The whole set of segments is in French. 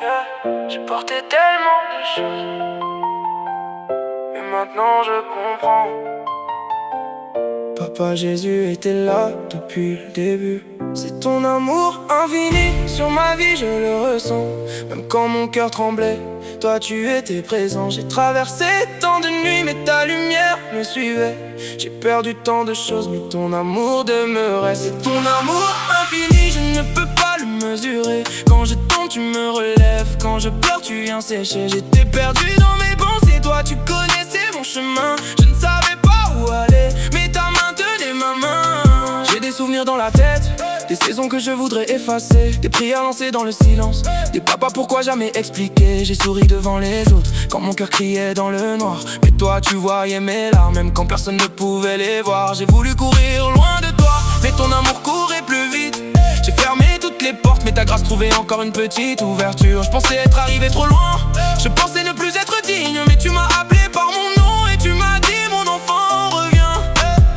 Yeah. J'ai porté tellement de choses, mais maintenant je comprends. Papa Jésus était là depuis le début. C'est ton amour infini sur ma vie, je le ressens. Même quand mon cœur tremblait, toi tu étais présent. J'ai traversé tant de nuits, mais ta lumière me suivait. J'ai perdu tant de choses, mais ton amour demeurait. C'est ton amour infini, je ne peux pas le mesurer. Quand je tombe, tu me relèves. Quand je pleure, tu viens sécher. J'étais perdu dans mes pensées, toi tu connaissais mon chemin. Je ne savais pas où aller, mais ta main tenait ma main. J'ai des souvenirs dans la tête, des saisons que je voudrais effacer, des prières lancées dans le silence, des papas pourquoi jamais expliquer. J'ai souri devant les autres quand mon cœur criait dans le noir, mais toi tu voyais mes larmes même quand personne ne pouvait les voir. J'ai voulu courir loin de toi, mais ton amour courait plus vite. J'ai fermé toutes les portes, mais ta grâce trouvait encore une petite ouverture. Je pensais être arrivé trop loin, je pensais ne plus être digne, mais tu m'as appelé par mon nom et tu m'as dit mon enfant reviens.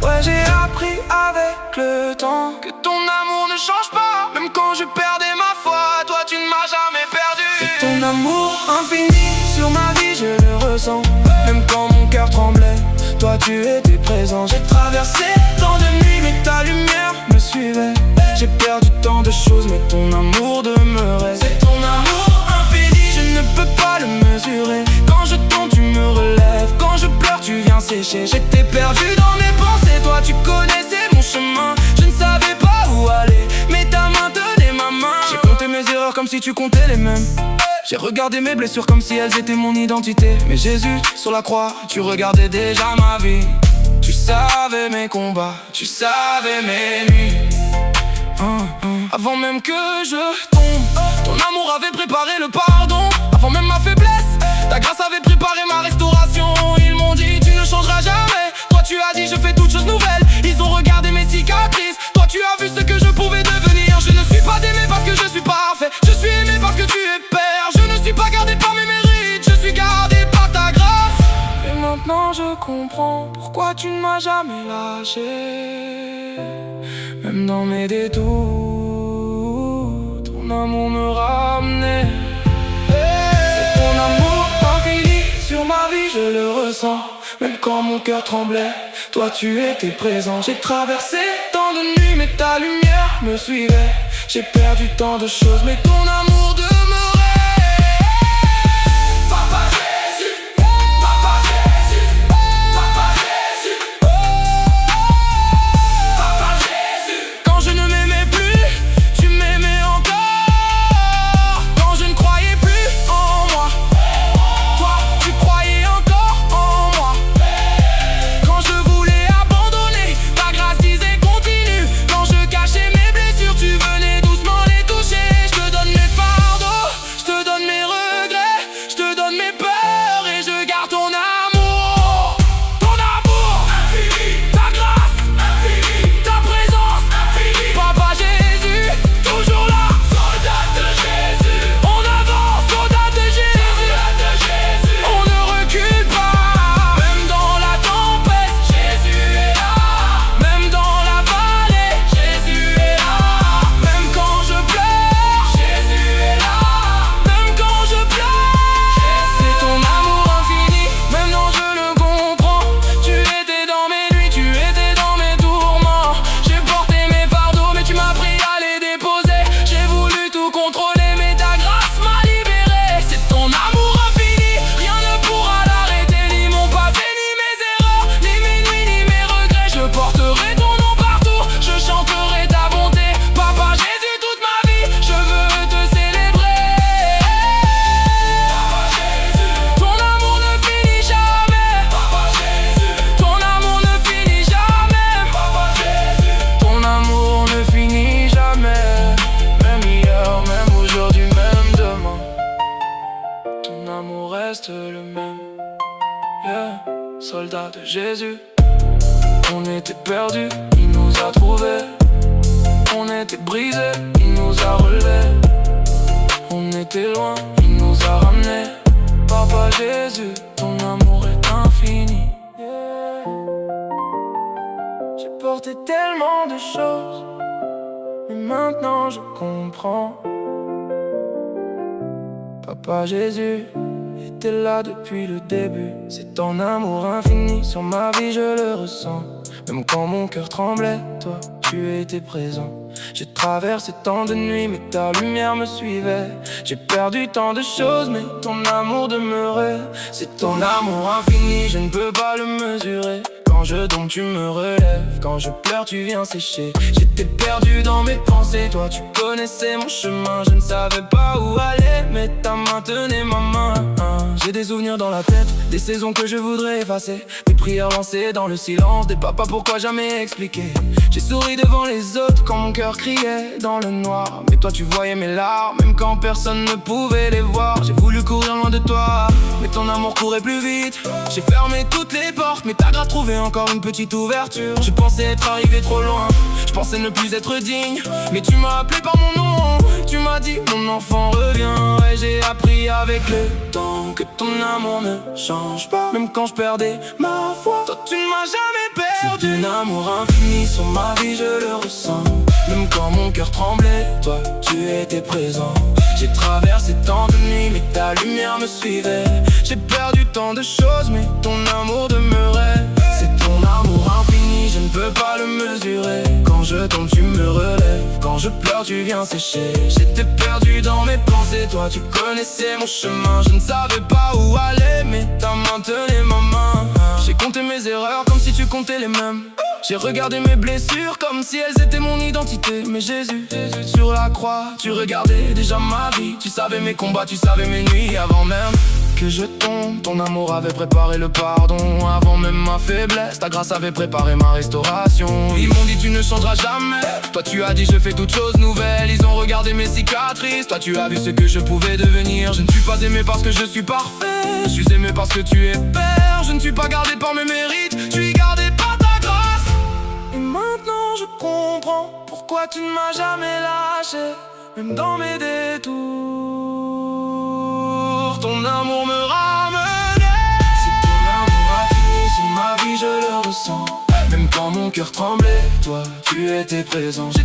Ouais, j'ai appris avec le temps que ton amour ne change pas. Même quand je perdais ma foi, toi tu ne m'as jamais perdu. C'est ton amour infini sur ma vie, je le ressens. Même quand mon cœur tremblait, toi tu étais présent. J'ai traversé tant de nuits, mais ta lumière me suivait. J'ai perdu tant de choses, mais ton amour demeurait. C'est ton amour infini, je ne peux pas le mesurer. Quand je tombe, tu me relèves. Quand je pleure, tu viens sécher. J'étais perdu dans mes pensées, toi tu connaissais mon chemin. Je ne savais pas où aller, mais ta main tenait ma main. J'ai compté mes erreurs comme si tu comptais les mêmes. J'ai regardé mes blessures comme si elles étaient mon identité. Mais Jésus, sur la croix, tu regardais déjà ma vie. Tu savais mes combats, tu savais mes nuits. Avant même que je tombe, ton amour avait préparé le pardon. Avant même ma faiblesse, ta grâce avait préparé ma restauration. Ils m'ont dit tu ne changeras jamais. Toi tu as dit je fais toutes choses nouvelles. Ils ont regardé mes cicatrices. Toi tu as vu ce que je pouvais devenir. Je ne suis pas aimé parce que je suis parfait. Je suis aimé parce que tu es père. Je ne suis pas gardé par mes mérites, je suis gardé par ta grâce. Et maintenant je comprends pourquoi tu ne m'as jamais lâché. Même dans mes détours, ton amour me ramenait. C'est ton amour infini sur ma vie, je le ressens. Même quand mon cœur tremblait, toi tu étais présent. J'ai traversé tant de nuits, mais ta lumière me suivait. J'ai perdu tant de choses, mais ton amour demeurait. Papa Jésus, Papa Jésus, Papa Jésus, Papa Jésus. Quand je ne m'aimais plus, tu m'aimais encore. Quand je ne croyais plus en moi, toi tu croyais encore en moi. Quand je voulais abandonner, ta grâce disait continue. Quand je cachais mes blessures, tu venais doucement les toucher. Je te donne mes fardeaux, je te donne mes regrets, je te donne mes peurs et je garde ton amour. Ton amour infini, ta grâce infinie, ta présence infinie. Papa Jésus, toujours là, soldat de Jésus. On avance, soldat de Jésus, on ne recule pas. Même dans la tempête, Jésus est là. Même dans la vallée, Jésus est là. Même quand je pleure, Jésus est là. Même quand je pleure, c'est ton amour infini. Maintenant je le comprends. Tu étais dans mes nuits, tu étais dans mes tourments. J'ai porté mes fardeaux, mais tu m'as pris à les déposer. J'ai voulu tout contrôler, mais ta grâce m'a libéré. C'est ton amour infini, rien ne pourra l'arrêter. Ni mon passé, ni mes erreurs, ni mes nuits, ni mes regrets. Je porterai ton nom partout, je chanterai ta bonté. Papa Jésus, toute ma vie, je veux te célébrer. Papa Jésus, ton amour ne finit jamais. Papa Jésus, ton amour ne finit jamais. Papa Jésus, ton amour ne finit jamais. Même hier, même aujourd'hui, même demain, ton amour reste le même. Yeah, soldat de Jésus. On était perdus, il nous a trouvés. On était brisés, il nous a relevés. On était loin, il nous a ramenés. Papa Jésus, ton amour est infini. Yeah. J'ai porté tellement de choses, mais maintenant je comprends. Papa Jésus était là depuis le début. C'est ton amour infini sur ma vie, je le ressens. Même quand mon cœur tremblait, toi, tu étais présent. J'ai traversé tant de nuits, mais ta lumière me suivait. J'ai perdu tant de choses, mais ton amour demeurait. C'est ton amour infini, je ne peux pas le mesurer. Quand je tombe, tu me relèves. Quand je pleure, tu viens sécher. J'étais perdu dans mes pensées. Toi, tu connaissais mon chemin. Je ne savais pas où aller, mais ta main tenait ma main. J'ai des souvenirs dans la tête, des saisons que je voudrais effacer, des prières lancées dans le silence, des papas pourquoi jamais expliquer. J'ai souri devant les autres quand mon cœur criait dans le noir, mais toi tu voyais mes larmes, même quand personne ne pouvait les voir. J'ai voulu courir loin de toi, mais ton amour courait plus vite. J'ai fermé toutes les portes, mais t'as grâce trouvé encore une petite ouverture. Je pensais être arrivé trop loin, je pensais ne plus être digne, mais tu m'as appelé par mon nom. Tu m'as dit mon enfant reviens, et j'ai appris avec le temps que ton amour ne change pas. Même quand je perdais ma foi, toi tu ne m'as jamais perdu. C'est un amour infini sur ma vie, je le ressens. Même quand mon cœur tremblait, toi tu étais présent. J'ai traversé tant de nuits, mais ta lumière me suivait. J'ai perdu tant de choses, mais ton amour demeurait. C'est ton amour infini, je ne peux pas le mesurer. Quand je tombe, tu me relèves. Quand je pleure, tu viens sécher. J'étais perdu dans mes pensées, toi tu connaissais mon chemin. Je ne savais pas où aller, mais ta main tenait ma main. J'ai compté mes erreurs comme si tu comptais les mêmes. J'ai regardé mes blessures comme si elles étaient mon identité. Mais Jésus, sur la croix, tu regardais déjà ma vie. Tu savais mes combats, tu savais mes nuits avant même que je tombe. Ton amour avait préparé le pardon avant même ma faiblesse. Ta grâce avait préparé ma restauration. Ils m'ont dit tu ne changeras jamais. Toi tu as dit je fais toutes choses nouvelles. Ils ont regardé mes cicatrices. Toi tu as vu ce que je pouvais devenir. Je ne suis pas aimé parce que je suis parfait. Je suis aimé parce que tu es père. Je ne suis pas gardé par mes mérites, je suis gardé par ta grâce. Et maintenant je comprends pourquoi tu ne m'as jamais lâché. Même dans mes détours, ton amour me ramenait. C'est ton amour infini sur ma vie, je le ressens. Même quand mon cœur tremblait, toi tu étais présent. J'ai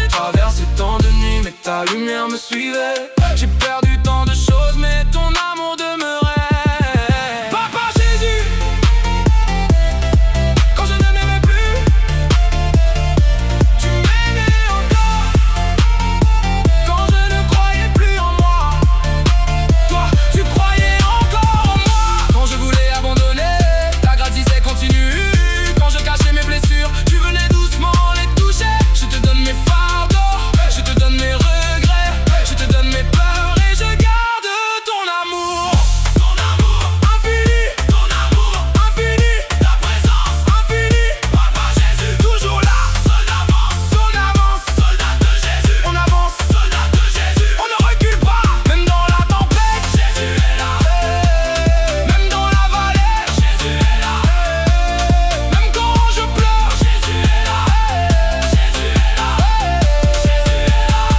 traversé tant de nuits, mais ta lumière me suivait. J'ai perdu tant de choses, mais ton amour demeurait. Papa Jésus, quand je ne m'aimais plus, tu m'aimais encore. Quand je ne croyais plus en moi, toi tu croyais encore en moi. Quand je voulais abandonner, ta grâce disait continue. Quand je cachais mes blessures, tu venais doucement les toucher. Je te donne mes fardeaux, je te donne mes regrets, je te donne mes peurs et je garde ton amour. Ton amour infini, ta présence infinie. Papa Jésus, toujours là. Soldat avance, soldat de Jésus. On avance, soldat de Jésus. On ne recule pas, même dans la tempête. Jésus est là. Même dans la vallée, Jésus est là. Même quand je pleure, Jésus est là. Jésus est là. Jésus est là.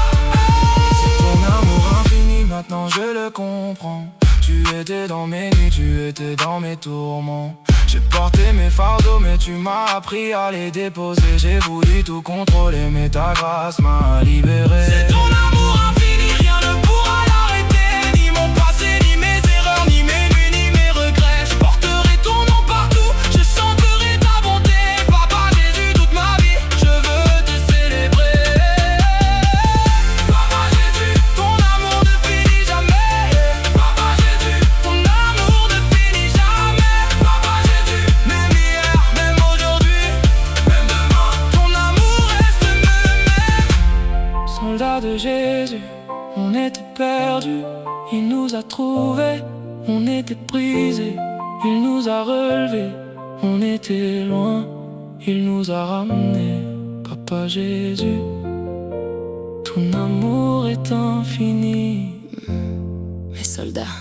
C'est ton amour infini, maintenant je le comprends. Tu étais dans mes nuits, tu étais dans mes tourments. J'ai porté mes fardeaux, mais tu m'as appris à les déposer. J'ai voulu tout contrôler, mais ta grâce m'a libéré. C'est ton amour infini, rien ne pourra l'arrêter. Ni mon passé, ni mes erreurs, ni mes nuits, ni mes regrets. Je porterai ton nom partout, je chanterai ta bonté. Papa Jésus, toute ma vie, je veux te célébrer. Papa Jésus, ton amour ne finit jamais. Papa Jésus, ton amour ne finit jamais. Papa Jésus, même hier, même aujourd'hui, même demain, ton amour reste le même. Soldat de Jésus, on était perdus, il nous a trouvés. On était brisés, il nous a relevés. On était loin, il nous a ramenés. Papa Jésus, ton amour est infini. Mes soldats,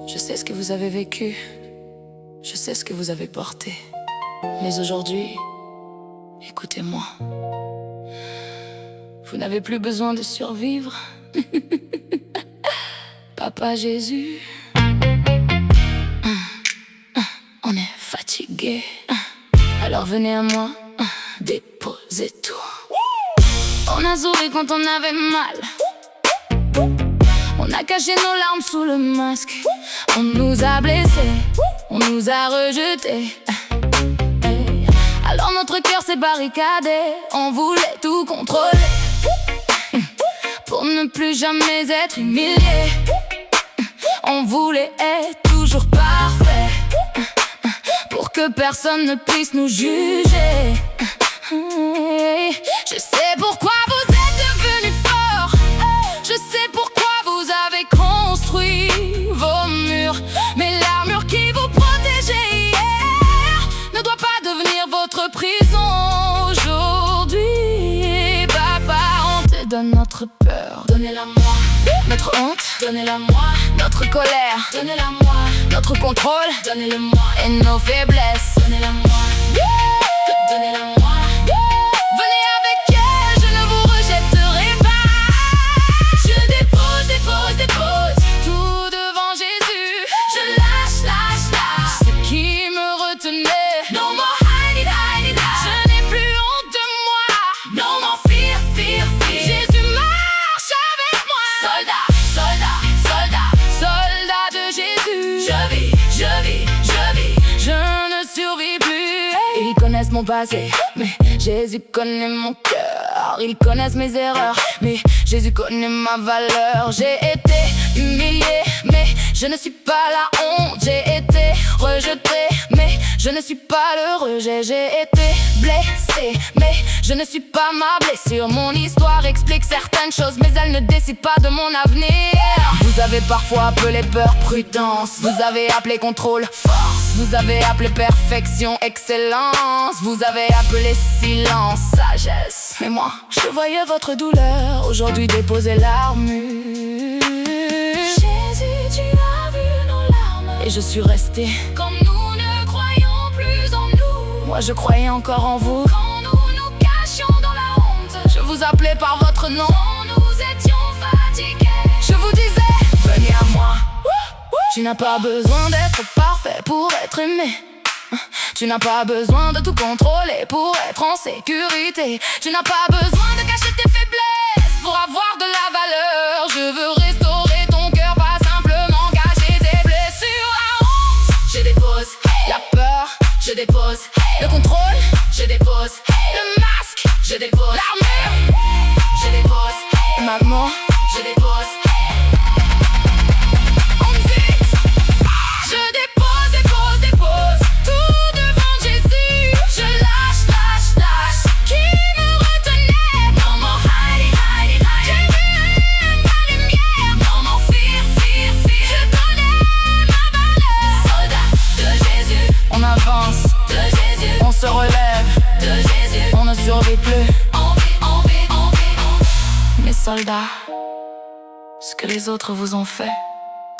je sais ce que vous avez vécu, je sais ce que vous avez porté. Mais aujourd'hui, écoutez-moi. Vous n'avez plus besoin de survivre. Papa Jésus, on est fatigué. Alors venez à moi, déposez tout. On a sauvé quand on avait mal. On a caché nos larmes sous le masque. On nous a blessés, on nous a rejetés. Alors notre cœur s'est barricadé. On voulait tout contrôler pour ne plus jamais être humilié. On voulait être toujours parfait pour que personne ne puisse nous juger. Je sais pourquoi vous êtes devenus forts. Je sais pourquoi vous avez construit vos murs. Mais l'armure qui vous protégeait hier ne doit pas devenir votre prison aujourd'hui. Papa, on te donne notre peur, donnez-la moi. Notre honte, donnez-la moi. Notre colère, donnez-la moi. Notre contrôle, donnez-le moi. Et nos faiblesses, donnez-la moi. Donnez-la moi. Venez avec elle, je ne vous rejetterai pas. Je dépose, dépose, dépose tout devant Jésus. Je lâche, lâche, lâche ce qui me retenait. No more hide it, hide it, hide. Je n'ai plus honte de moi. No more fear, fear, fear. Jésus marche avec moi. Soldat, soldat, soldat, soldat de Jésus. Je vis, je vis, je vis. Je ne survis plus. Ils connaissent mon passé, mais Jésus connaît mon cœur. Ils connaissent mes erreurs, mais Jésus connaît ma valeur. J'ai été humilié, mais je ne suis pas la honte. J'ai été rejeté, mais je ne suis pas le rejet. J'ai été blessé, mais je ne suis pas ma blessure. Mon histoire explique certaines choses, mais elle ne décide pas de mon avenir. Vous avez parfois appelé peur prudence. Vous avez appelé contrôle force. Vous avez appelé perfection excellence. Vous avez appelé silence sagesse. Mais moi, je voyais votre douleur. Aujourd'hui déposez l'armure. Jésus, tu as vu nos larmes. Et je suis resté. Quand nous ne croyons plus en nous. Moi je croyais encore en vous. Quand nous nous cachions dans la honte. Je vous appelais par votre nom. Quand nous étions fatigués. Je vous disais, venez à moi. Tu n'as pas besoin d'être parfait pour être aimé. Tu n'as pas besoin de tout contrôler pour être en sécurité. Tu n'as pas besoin de cacher tes faiblesses pour avoir de la valeur. Je veux restaurer ton cœur, pas simplement cacher tes blessures. La honte, je dépose. La peur, je dépose. Le contrôle, je dépose. Le masque, je dépose. L'armure, je dépose. Maman, je dépose. On se relève de Jésus. On ne survit plus. On vit. Mes soldats, ce que les autres vous ont fait,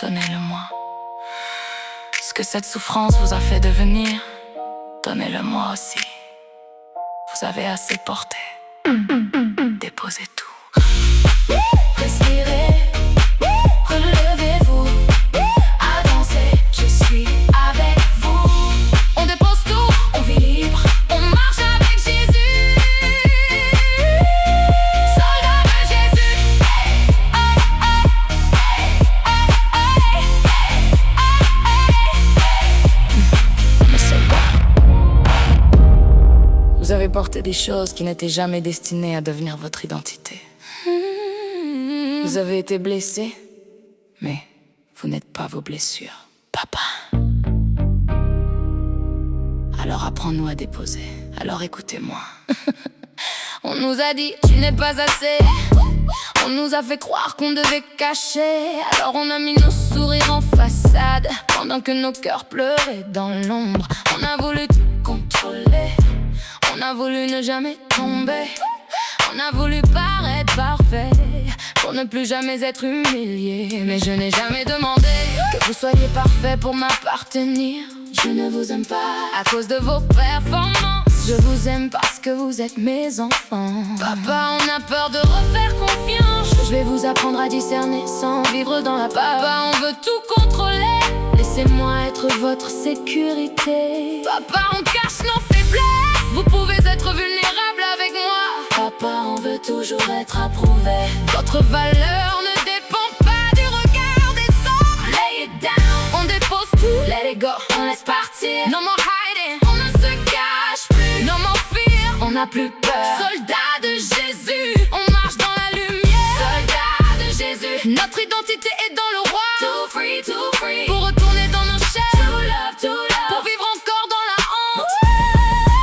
donnez-le-moi. Ce que cette souffrance vous a fait devenir, donnez-le-moi aussi. Vous avez assez porté. Déposez tout. Respirez. Relevez-vous. À danser, je suis avec vous. On dépose tout. On vit libre. On marche avec Jésus. Soldat de Jésus. Mes soldats, vous avez porté des choses qui n'étaient jamais destinées à devenir votre identité. Vous avez été blessés, mais vous n'êtes pas vos blessures, papa. Alors apprends-nous à déposer, alors écoutez-moi. On nous a dit, tu n'es pas assez. On nous a fait croire qu'on devait cacher. Alors on a mis nos sourires en façade, pendant que nos cœurs pleuraient dans l'ombre. On a voulu tout contrôler. On a voulu ne jamais tomber. On a voulu paraître parfait pour ne plus jamais être humilié. Mais je n'ai jamais demandé que vous soyez parfait pour m'appartenir. Je ne vous aime pas à cause de vos performances. Je vous aime parce que vous êtes mes enfants. Papa, on a peur de refaire confiance. Je vais vous apprendre à discerner sans vivre dans la peur. Papa, on veut tout contrôler. Laissez-moi être votre sécurité. Papa, on cache nos faiblesses. Vous pouvez être vulnérable avec moi. Papa, on veut toujours être approuvé. Votre valeur ne dépend pas du regard tout. Let it go, on laisse partir. No more hiding, on ne se cache plus. No more fear, on n'a plus peur. Soldats de Jésus, on marche dans la lumière. Soldats de Jésus, notre identité est dans le roi. Too free, too free, pour retourner dans nos chairs. Too love, pour vivre encore dans la honte.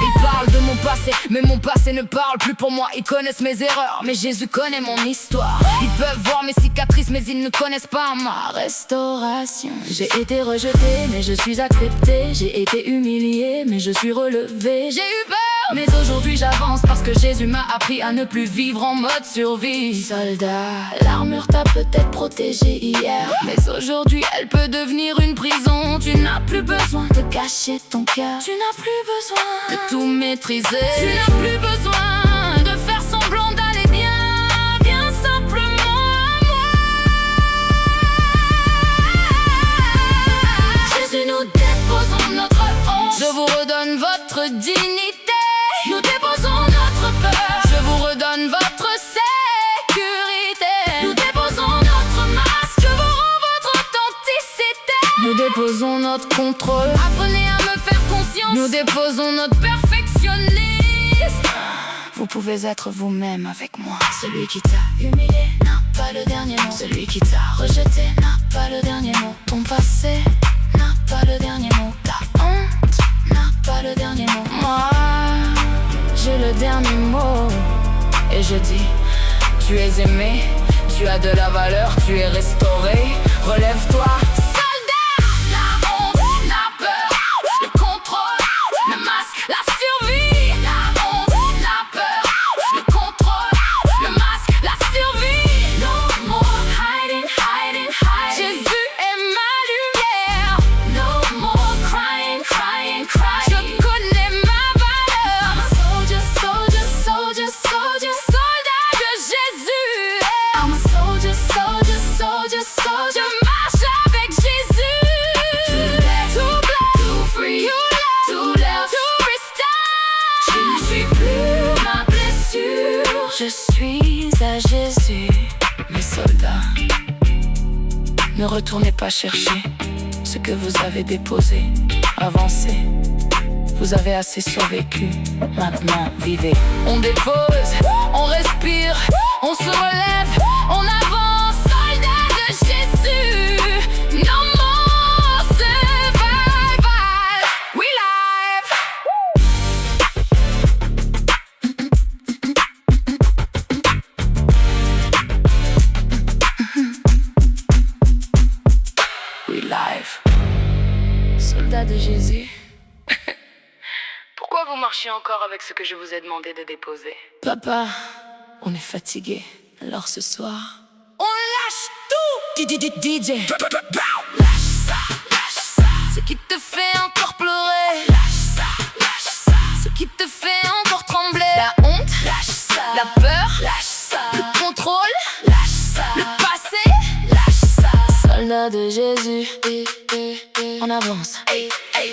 Ils parlent de mon passé, mais mon passé ne parle plus pour moi. Ils connaissent mes erreurs, mais Jésus connaît mon histoire. Ils peuvent voir mes cicatrices, mais ils ne connaissent pas ma restauration. J'ai été rejeté, mais je suis accepté. J'ai été humilié, mais je suis relevé. J'ai eu peur, mais aujourd'hui j'avance, parce que Jésus m'a appris à ne plus vivre en mode survie. Soldat, l'armure t'a peut-être protégé hier, mais aujourd'hui elle peut devenir une prison. Tu n'as plus besoin de cacher ton cœur. Tu n'as plus besoin de tout maîtriser. Tu n'as plus besoin de faire semblant d'aller bien. Viens simplement à moi. Jésus, nous déposons notre honte. Je vous redonne votre dignité. Nous déposons notre peur. Je vous redonne votre sécurité. Nous déposons notre masque. Je vous rends votre authenticité. Nous déposons notre contrôle. Apprenez à me faire confiance. Nous déposons notre perfectionnisme. Vous pouvez être vous-même avec moi. Celui qui t'a humilié n'a pas le dernier mot. Celui qui t'a rejeté n'a pas le dernier mot. Ton passé n'a pas le dernier mot. Ta honte n'a pas le dernier mot. Moi, j'ai le dernier mot. Et je dis, tu es aimé, tu as de la valeur, tu es restauré. Relève-toi. Soldat, la honte, la peur, le contrôle, le masque, la survie. La honte, la peur, le contrôle, le masque, la survie. No more hiding, hiding, hiding. Jésus est ma lumière. No more crying, crying, crying. Je connais ma valeur. I'm a soldier, soldier, soldier, soldier. Soldat de Jésus. I'm a soldier, soldier, soldier, soldier. Je marche avec Jésus. Too black, too free, too love, too restore. Je ne suis plus ma blessure. Je suis à Jésus. Mes soldats, ne retournez pas chercher ce que vous avez déposé. Avancez, vous avez assez survécu. Maintenant, vivez. On dépose, on respire, on se relève, on avance. Soldats de Jésus. No more survival. We live. We live. Soldats de Jésus. Pourquoi vous marchez encore avec ce que je vous ai demandé de déposer? Papa, on est fatigué. Alors ce soir, on lâche tout. DJ, lâche ça. Ce qui te fait encore pleurer, lâche ça. Ce qui te fait encore trembler, la honte, lâche ça. La peur, lâche ça. Le contrôle, lâche ça. Le passé, lâche ça. Soldats de Jésus, on avance.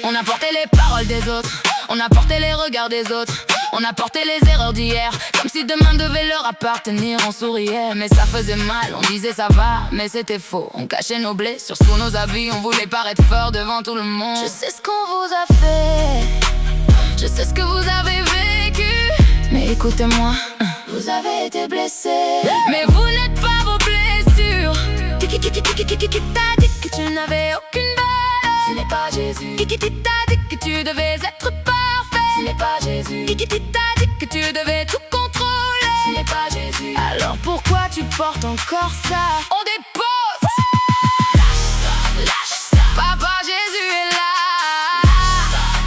On a porté les paroles des autres, on a porté les regards des autres, on a porté les erreurs d'hier, comme si demain devait leur appartenir. On souriait, mais ça faisait mal, on disait ça va, mais c'était faux. On cachait nos blessures sous nos habits, on voulait paraître fort devant tout le monde. Je sais ce qu'on vous a fait, je sais ce que vous avez vécu, mais écoutez-moi, vous avez été blessés, mais vous n'êtes pas vos blessures. Qui t'a dit que tu n'avais aucune valeur? Ce n'est pas Jésus. Qui t'a dit que tu devais être parfait? Ce n'est pas Jésus. Qui t'a dit que tu devais tout contrôler? Ce n'est pas Jésus. Alors pourquoi tu portes encore ça? On dépose. Lâche ça. Papa Jésus est là.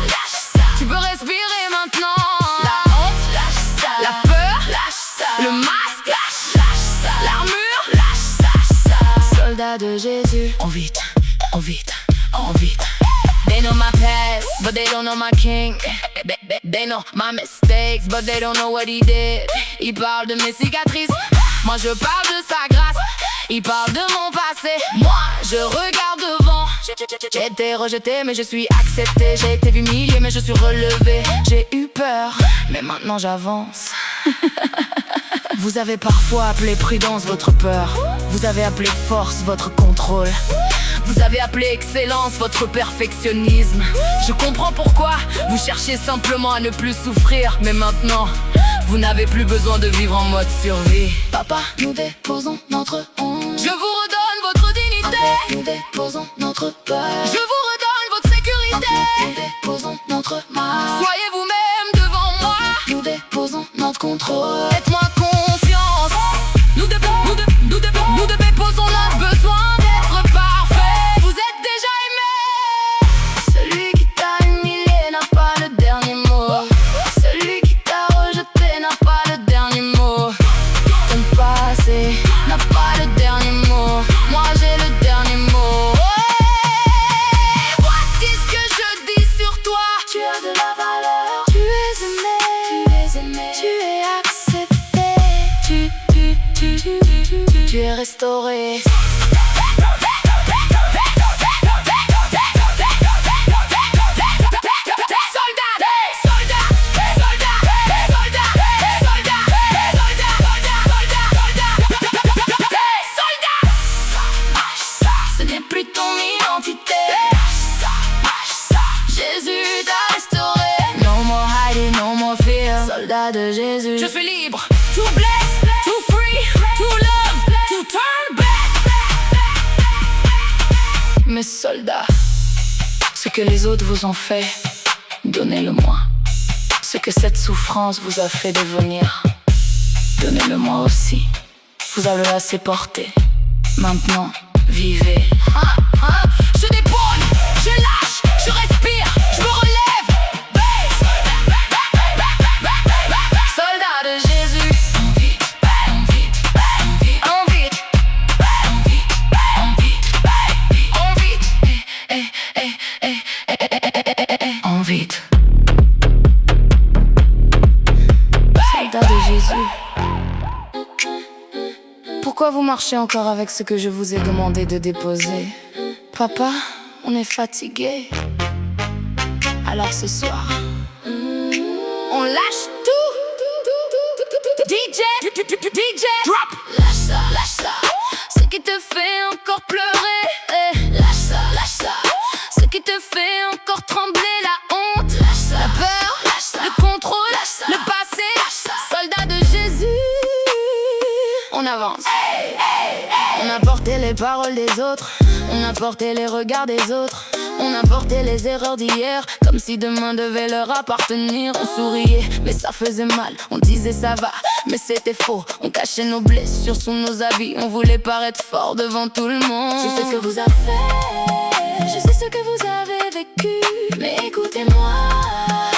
Lâche ça. Tu peux respirer maintenant. La honte, lâche ça. La peur, lâche ça. Le masque, lâche ça. L'armure, lâche ça. Soldats de Jésus. On vite, on vite, on vite. They know my past, but they don't know my king. They know my mistakes, but they don't know what he did. Il parle de mes cicatrices, moi je parle de sa grâce. Il parle de mon passé, moi je regarde devant. J'ai été rejeté mais je suis accepté. J'ai été humilié mais je suis relevé. J'ai eu peur mais maintenant j'avance. Vous avez parfois appelé prudence votre peur. Vous avez appelé force votre contrôle. Vous avez appelé excellence votre perfectionnisme. Je comprends pourquoi vous cherchez simplement à ne plus souffrir. Mais maintenant, vous n'avez plus besoin de vivre en mode survie. Papa, nous déposons notre honte. Je vous redonne votre dignité. Nous déposons notre peur. Je vous redonne votre sécurité. Nous déposons notre mal. Soyez vous-même devant moi. Nous déposons notre contrôle. Faites-moi confiance. Nous déposons notre besoin d'être parfait. Vous êtes déjà aimé. Celui qui t'a humilié n'a pas le dernier mot. Celui qui t'a rejeté n'a pas le dernier mot. Ton passé n'a pas le dernier mot. Moi j'ai le dernier mot. Voici ce que je dis sur toi. Tu as de la valeur. Tu es aimé. Tu es aimé. Tu es accepté. Tu es restauré. Ce n'est plus ton identité. Jésus t'a restauré. No more hiding, no more fear. Soldat de Jésus. Je suis libre. To bless, to free, to love, to turn back. Mes soldats, ce que les autres vous ont fait, donnez-le-moi. Ce que cette souffrance vous a fait devenir, donnez-le-moi aussi. Vous avez assez porté. Maintenant, vivez. Je déboule, je lâche, je respire, je me relève. Soldat de Jésus. En vite. Soldat de Jésus. Pourquoi vous marchez encore avec ce que je vous ai demandé de déposer? Papa, on est fatigué. Alors ce soir, on lâche tout. DJ, drop. Lâche ça, ce qui te fait encore pleurer. Lâche ça. Ce qui te fait encore trembler, la honte, la peur, le contrôle, le passé. Soldat de Jésus. On avance. On a porté les paroles des autres. On a porté les regards des autres. On a porté les erreurs d'hier, comme si demain devait leur appartenir. On souriait, mais ça faisait mal. On disait ça va, mais c'était faux. On cachait nos blessures sous nos habits. On voulait paraître fort devant tout le monde. Je sais ce que vous avez fait, je sais ce que vous avez vécu. Mais écoutez-moi,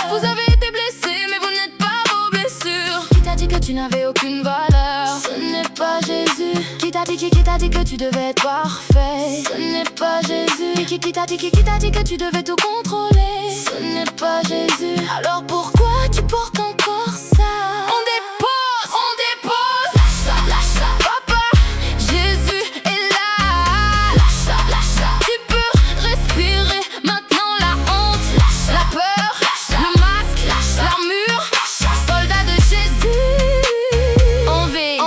Vous avez été blessé, mais vous n'êtes pas vos blessures. qui t'a dit que tu n'avais aucune valeur? Ce n'est pas Jésus. Qui t'a dit que tu devais être parfait? Ce n'est pas Jésus. Qui t'a dit que tu devais tout contrôler? Ce n'est pas Jésus. Alors pourquoi tu portes encore ça? On dépose. Lâche ça. Papa, Jésus est là. Lâche ça. Tu peux respirer maintenant la honte, la peur, le masque, l'armure. Soldat de Jésus. On vit.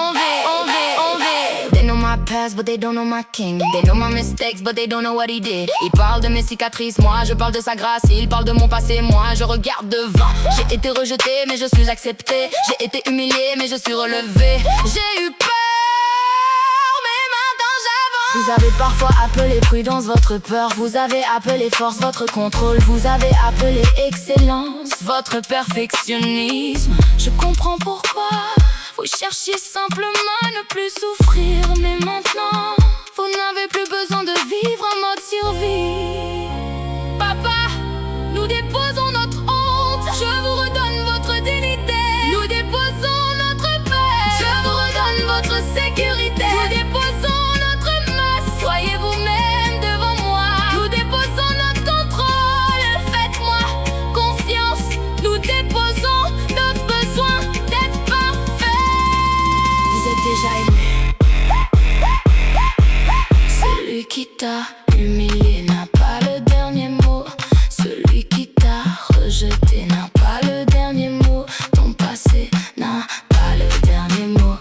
They know my past, but they don't know my king. They know my mistakes, but they don't know what he did. Ils parlent de mes cicatrices, moi je parle de sa grâce. Ils parlent de mon passé, moi je regarde devant. J'ai été rejeté, mais je suis accepté. J'ai été humilié, mais je suis relevé. J'ai eu peur, mais maintenant j'avance. Vous avez parfois appelé prudence votre peur. Vous avez appelé force votre contrôle. Vous avez appelé excellence votre perfectionnisme. Je comprends pourquoi vous cherchiez simplement à ne plus souffrir. Mais maintenant, vous n'avez plus besoin de vivre en mode survie. Papa, nous déposons notre honte. Je vous redonne votre dignité. Nous déposons notre paix. Je vous redonne votre sécurité. Nous déposons notre masque. Soyez vous-même devant moi. Nous déposons notre contrôle. Faites-moi confiance. Nous déposons notre besoin d'être parfait. Vous êtes déjà aimé. Celui qui t'a humilié n'a pas le dernier mot. Celui qui t'a rejeté n'a pas le dernier mot. Ton passé n'a pas le dernier mot.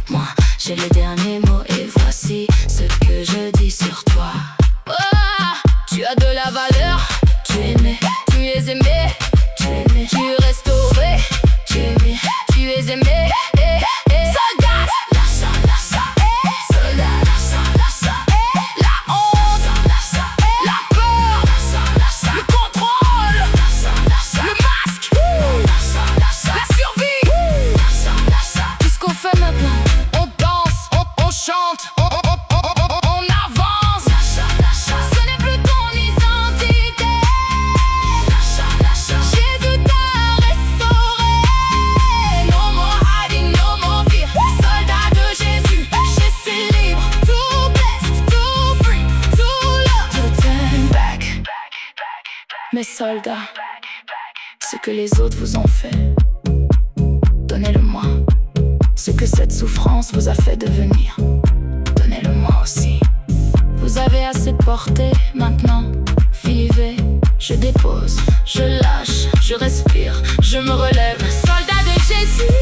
Moi, j'ai le dernier mot et voici ce que je dis sur toi. Oh, Mes soldats, ce que les autres vous ont fait, donnez-le-moi. Ce que cette souffrance vous a fait devenir, donnez-le-moi aussi. Vous avez assez de portée, maintenant, filivez. Je dépose, je lâche, je respire, je me relève. Soldat de Jésus,